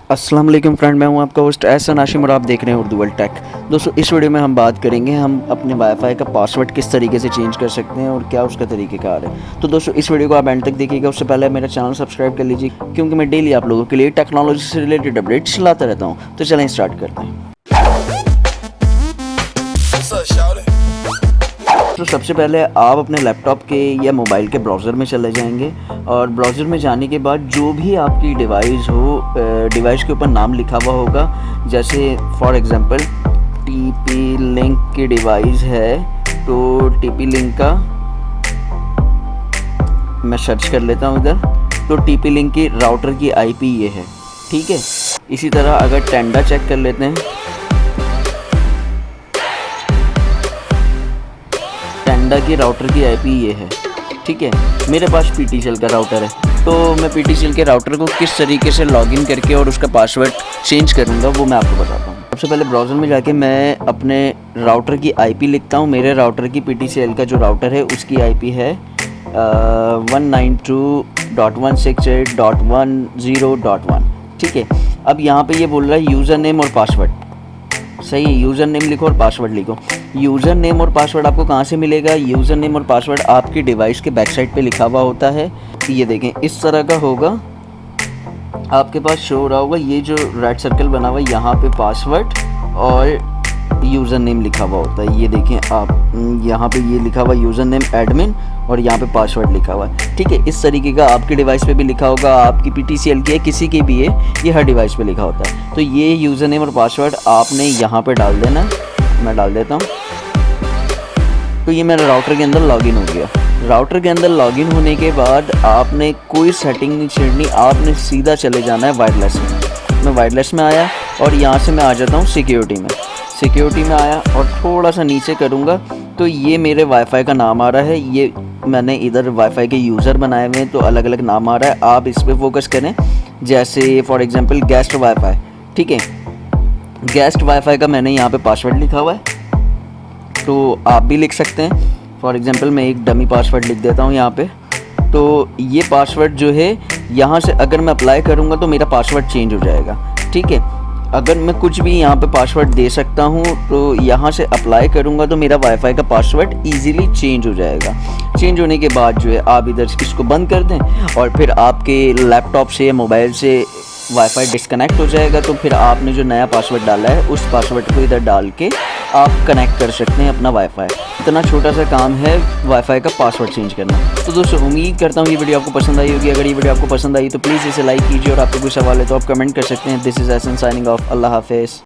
अस्सलाम वालेकुम फ्रेंड, मैं हूं आपका होस्ट एहसन हाशिम और आप देख रहे हैं उर्दू वर्ल्ड टेक। दोस्तों, इस वीडियो में हम बात करेंगे हम अपने वाईफाई का पासवर्ड किस तरीके से चेंज कर सकते हैं और क्या उसका तरीक़ेकार है। तो दोस्तों, इस वीडियो को आप एंड तक देखिएगा। उससे पहले मेरा चैनल सब्सक्राइब कर लीजिए, क्योंकि मैं डेली आप लोगों के लिए टेक्नोलॉजी से रिलेटेड अपडेट्स लाता रहता हूँ। तो चलें स्टार्ट करते हैं। तो सबसे पहले आप अपने लैपटॉप के या मोबाइल के ब्राउज़र में चले जाएंगे और ब्राउज़र में जाने के बाद जो भी आपकी डिवाइस हो, डिवाइस के ऊपर नाम लिखा हुआ होगा, जैसे फॉर एग्ज़ाम्पल टीपी लिंक की डिवाइस है तो टीपी लिंक का मैं सर्च कर लेता हूँ इधर। तो टीपी लिंक की राउटर की आईपी ये है, ठीक है। इसी तरह अगर टेंडा चेक कर लेते हैं, टेंडा की राउटर की आईपी ये है, ठीक है। मेरे पास PTCL का राउटर है, तो मैं PTCL के राउटर को किस तरीके से लॉगिन करके और उसका पासवर्ड चेंज करूँगा वो मैं आपको बताता हूँ। सबसे पहले ब्राउज़र में जाके मैं अपने राउटर की आईपी लिखता हूँ। मेरे राउटर की PTCL का जो राउटर है उसकी आईपी है 192.168.10.1, ठीक है। अब यहाँ पे ये बोल रहा है यूज़र नेम और पासवर्ड, सही है। यूज़र नेम लिखो और पासवर्ड लिखो। यूज़र नेम और पासवर्ड आपको कहाँ से मिलेगा? यूज़र नेम और पासवर्ड आपकी डिवाइस के बैक साइड पे लिखा हुआ होता है। ये देखें, इस तरह का होगा, आपके पास शो हो रहा होगा। ये जो रेड सर्कल बना हुआ है यहाँ पे पासवर्ड और यूज़र नेम लिखा हुआ होता है। ये देखें आप, यहाँ पे ये लिखा हुआ यूज़र नेम एडमिन और यहाँ पे पासवर्ड लिखा हुआ है, ठीक है। इस तरीके का आपकी डिवाइस पे भी लिखा होगा, आपकी PTCL की है, किसी की भी है, ये हर डिवाइस पे लिखा होता है। तो ये यूज़र नेम और पासवर्ड आपने यहाँ पे डाल देना। मैं डाल देता हूँ। तो ये मेरा राउटर के अंदर लॉगिन हो गया। राउटर के अंदर लॉगिन होने के बाद आपने कोई सेटिंग नहीं छेड़नी, आपने सीधा चले जाना है वायरलेस में। मैं वायरलेस में आया और यहाँ से मैं आ जाता हूँ सिक्योरिटी में। सिक्योरिटी में आया और थोड़ा सा नीचे करूँगा तो ये मेरे वाईफाई का नाम आ रहा है। ये मैंने इधर वाईफाई के यूज़र बनाए हुए हैं तो अलग अलग नाम आ रहा है। आप इस पर फोकस करें, जैसे फॉर एग्ज़ाम्पल गेस्ट वाईफाई, ठीक है। गेस्ट वाईफाई का मैंने यहाँ पे पासवर्ड लिखा हुआ है, तो आप भी लिख सकते हैं। फॉर एग्ज़ाम्पल मैं एक डमी पासवर्ड लिख देता हूँ यहाँ पे। तो ये पासवर्ड जो है यहाँ से अगर मैं अप्लाई करूँगा तो मेरा पासवर्ड चेंज हो जाएगा, ठीक है। अगर मैं कुछ भी यहाँ पे पासवर्ड दे सकता हूँ तो यहाँ से अप्लाई करूँगा तो मेरा वाईफाई का पासवर्ड इजीली चेंज हो जाएगा। चेंज होने के बाद जो है आप इधर इसको बंद कर दें और फिर आपके लैपटॉप से या मोबाइल से वाईफाई डिस्कनेक्ट हो जाएगा। तो फिर आपने जो नया पासवर्ड डाला है उस पासवर्ड को इधर डाल के आप कनेक्ट कर सकते हैं अपना वाईफाई। इतना छोटा सा काम है वाईफाई का पासवर्ड चेंज करना। तो दोस्तों, उम्मीद करता हूँ ये वीडियो आपको पसंद आई होगी। अगर ये वीडियो आपको पसंद आई तो प्लीज़ इसे लाइक कीजिए और आपको कोई सवाल है तो आप कमेंट कर सकते हैं। This is Ehsan signing off. अल्लाह हाफिज़।